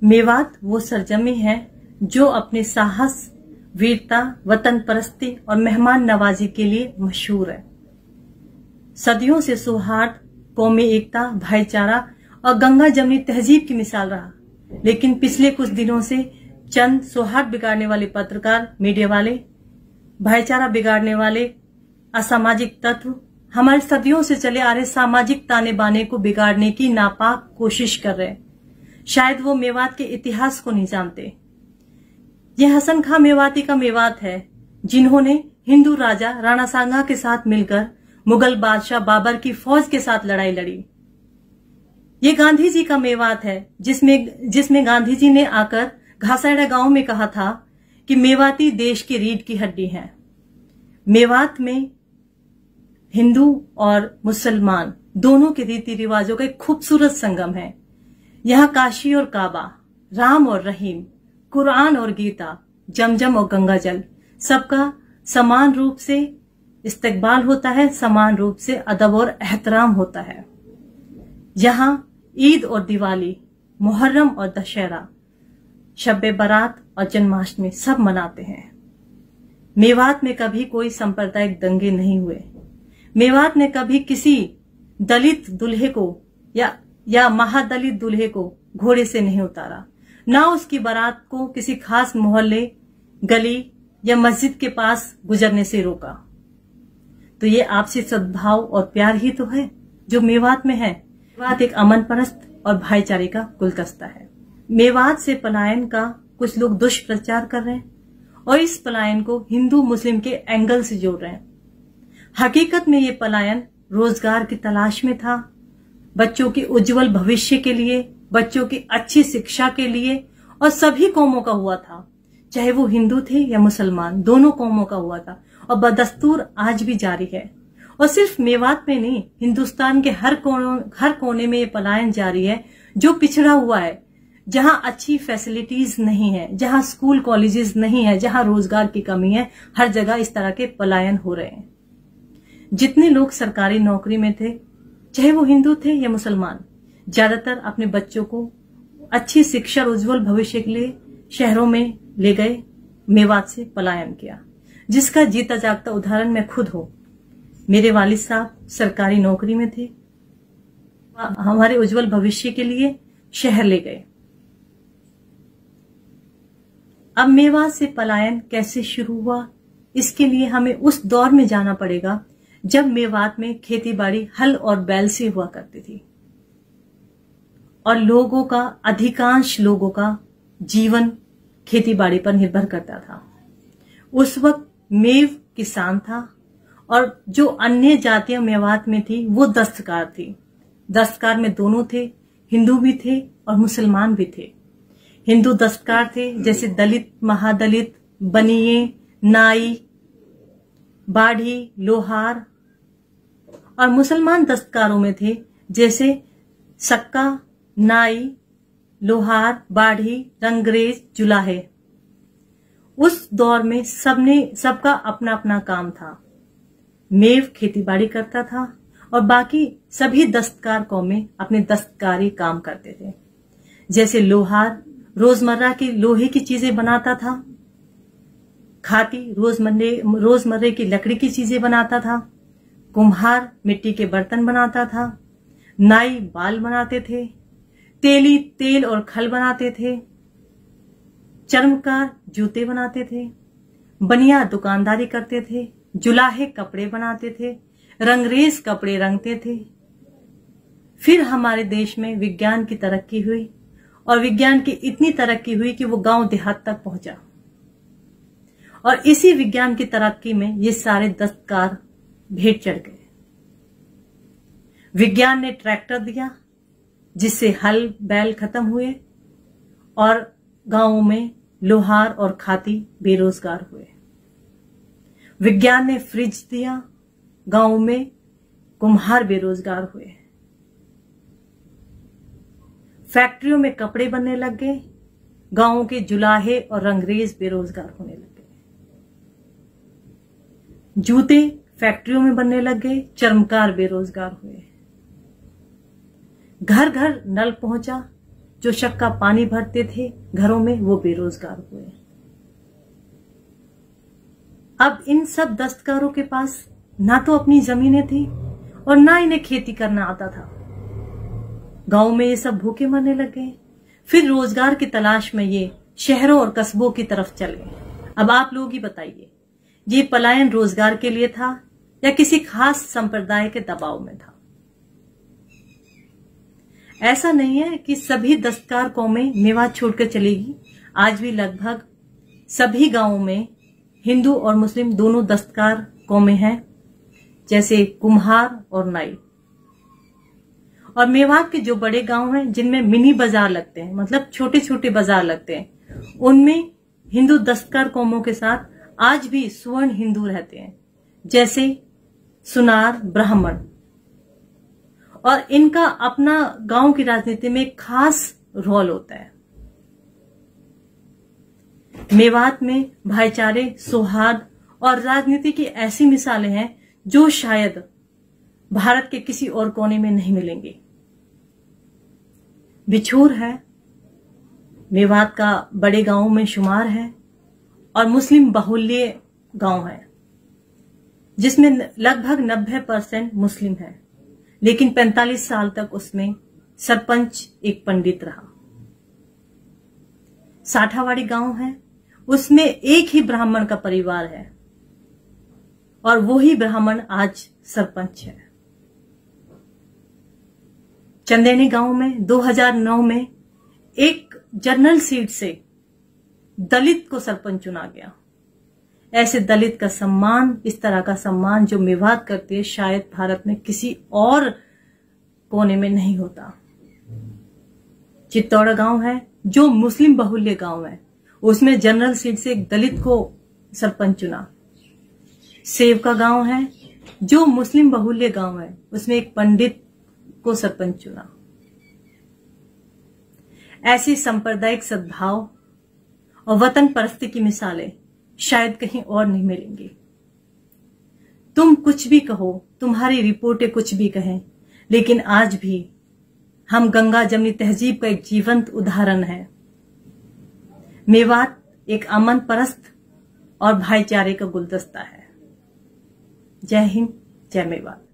मेवात वो सरजमी है जो अपने साहस, वीरता, वतन परस्ती और मेहमान नवाजी के लिए मशहूर है। सदियों से सौहार्द, कौमी एकता, भाईचारा और गंगा जमनी तहजीब की मिसाल रहा, लेकिन पिछले कुछ दिनों से चंद सौहार्द बिगाड़ने वाले पत्रकार, मीडिया वाले, भाईचारा बिगाड़ने वाले असामाजिक तत्व हमारे सदियों से चले आ रहे सामाजिक ताने बाने को बिगाड़ने की नापाक कोशिश कर रहे हैं। शायद वो मेवात के इतिहास को नहीं जानते। यह हसन खां मेवाती का मेवात है, जिन्होंने हिंदू राजा राणा सांगा के साथ मिलकर मुगल बादशाह बाबर की फौज के साथ लड़ाई लड़ी। ये गांधी जी का मेवात है, जिसमें गांधी जी ने आकर घासायड़ा गांव में कहा था कि मेवाती देश की रीढ़ की हड्डी हैं। मेवात में हिंदू और मुसलमान दोनों के रीति रिवाजों का एक खूबसूरत संगम है। यहाँ काशी और काबा, राम और रहीम, कुरान और गीता, जमजम और गंगा जल, सबका समान रूप से इस्तकबाल होता है, समान रूप से अदब और एहतराम होता है। यहाँ ईद और दिवाली, मुहर्रम और दशहरा, शब्बे बारात और जन्माष्टमी सब मनाते हैं। मेवात में कभी कोई सांप्रदायिक दंगे नहीं हुए। मेवात ने कभी किसी दलित दूल्हे को या महादलित दूल्हे को घोड़े से नहीं उतारा, ना उसकी बारात को किसी खास मोहल्ले, गली या मस्जिद के पास गुजरने से रोका। तो ये आपसी सद्भाव और प्यार ही तो है जो मेवात में है। मेवात एक अमन परस्त और भाईचारे का गुलदस्ता है। मेवात से पलायन का कुछ लोग दुष्प्रचार कर रहे हैं और इस पलायन को हिंदू मुस्लिम के एंगल से जोड़ रहे हैं। हकीकत में ये पलायन रोजगार की तलाश में था, बच्चों के उज्जवल भविष्य के लिए, बच्चों की अच्छी शिक्षा के लिए, और सभी कौमों का हुआ था, चाहे वो हिंदू थे या मुसलमान, दोनों कौमों का हुआ था और बदस्तूर आज भी जारी है। और सिर्फ मेवात में नहीं, हिंदुस्तान के हर कोने में ये पलायन जारी है जो पिछड़ा हुआ है, जहां अच्छी फैसिलिटीज नहीं है, जहां स्कूल कॉलेजेस नहीं है, जहां रोजगार की कमी है, हर जगह इस तरह के पलायन हो रहे हैं। जितने लोग सरकारी नौकरी में थे, चाहे वो हिंदू थे या मुसलमान, ज्यादातर अपने बच्चों को अच्छी शिक्षा और उज्जवल भविष्य के लिए शहरों में ले गए, मेवात से पलायन किया, जिसका जीता जागता उदाहरण मैं खुद हूं। मेरे वालिद साहब सरकारी नौकरी में थे, हमारे उज्जवल भविष्य के लिए शहर ले गए। अब मेवात से पलायन कैसे शुरू हुआ, इसके लिए हमें उस दौर में जाना पड़ेगा जब मेवात में खेतीबाड़ी हल और बैल से हुआ करती थी और अधिकांश लोगों का जीवन खेतीबाड़ी पर निर्भर करता था। उस वक्त मेव किसान था और जो अन्य जातियां मेवात में थी वो दस्तकार थी। दस्तकार में दोनों थे, हिंदू भी थे और मुसलमान भी थे। हिंदू दस्तकार थे जैसे दलित, महादलित, बनिए, नाई, बाढ़ी, लोहार, और मुसलमान दस्तकारों में थे जैसे सक्का, नाई, लोहार, बाढ़ी, रंगरेज, जुलाहे। उस दौर में सबका अपना अपना काम था। मेव खेतीबाड़ी करता था और बाकी सभी दस्तकार कौमें अपने दस्तकारी काम करते थे। जैसे लोहार रोजमर्रा की लोहे की चीजें बनाता था, खाती रोजमर्रे की लकड़ी की चीजें बनाता था, कुम्हार मिट्टी के बर्तन बनाता था, नाई बाल बनाते थे, तेली तेल और खल बनाते थे, चर्मकार जूते बनाते थे, बनिया दुकानदारी करते थे, जुलाहे कपड़े बनाते थे, रंगरेज कपड़े रंगते थे। फिर हमारे देश में विज्ञान की तरक्की हुई और विज्ञान की इतनी तरक्की हुई कि वो गांव देहात तक पहुंचा और इसी विज्ञान की तरक्की में ये सारे दस्तकार भेंट चढ़ गए। विज्ञान ने ट्रैक्टर दिया जिससे हल बैल खत्म हुए और गांवों में लोहार और खाती बेरोजगार हुए। विज्ञान ने फ्रिज दिया, गांवों में कुम्हार बेरोजगार हुए। फैक्ट्रियों में कपड़े बनने लग गए, गांवों के जुलाहे और रंगरेज बेरोजगार होने लग गए। जूते फैक्ट्रियों में बनने लग गए, चर्मकार बेरोजगार हुए। घर घर नल पहुंचा, जो शक का पानी भरते थे घरों में, वो बेरोजगार हुए। अब इन सब दस्तकारों के पास ना तो अपनी जमीनें थी और ना इन्हें खेती करना आता था। गांव में ये सब भूखे मरने लगे। फिर रोजगार की तलाश में ये शहरों और कस्बों की तरफ चले। अब आप लोग ही बताइए, ये पलायन रोजगार के लिए था या किसी खास संप्रदाय के दबाव में था? ऐसा नहीं है कि सभी दस्तकार कौमें मेवात छोड़कर चलेगी। आज भी लगभग सभी गांवों में हिंदू और मुस्लिम दोनों दस्तकार कौमें हैं, जैसे कुम्हार और नाई। और मेवात के जो बड़े गांव हैं जिनमें मिनी बाजार लगते हैं, मतलब छोटे छोटे बाजार लगते हैं, उनमें हिंदू दस्तकार कौमों के साथ आज भी सुवर्ण हिंदू रहते हैं, जैसे सुनार, ब्राह्मण। और इनका अपना गांव की राजनीति में खास रोल होता है। मेवात में भाईचारे, सौहार्द और राजनीति की ऐसी मिसालें हैं जो शायद भारत के किसी और कोने में नहीं मिलेंगे। बिछोर है, मेवात का बड़े गांवों में शुमार है और मुस्लिम बाहुल्य गांव है, जिसमें लगभग 90% मुस्लिम है, लेकिन 45 साल तक उसमें सरपंच एक पंडित रहा। साठावाड़ी गांव है, उसमें एक ही ब्राह्मण का परिवार है और वो ही ब्राह्मण आज सरपंच है। चंदेनी गांव में 2009 में एक जनरल सीट से दलित को सरपंच चुना गया। ऐसे दलित का सम्मान, इस तरह का सम्मान जो मेवात करती है, शायद भारत में किसी और कोने में नहीं होता। चित्तौड़ गांव है जो मुस्लिम बहुल्य गांव है, उसमें जनरल सीट से एक दलित को सरपंच चुना। सेवका गांव है जो मुस्लिम बहुल्य गांव है, उसमें एक पंडित को सरपंच चुना। ऐसी सांप्रदायिक सद्भाव और वतन परस्ती की मिसालें शायद कहीं और नहीं मिलेंगी। तुम कुछ भी कहो, तुम्हारी रिपोर्टें कुछ भी कहें, लेकिन आज भी हम गंगा जमनी तहजीब का एक जीवंत उदाहरण है। मेवात एक अमन परस्त और भाईचारे का गुलदस्ता है। जय हिंद, जय मेवात।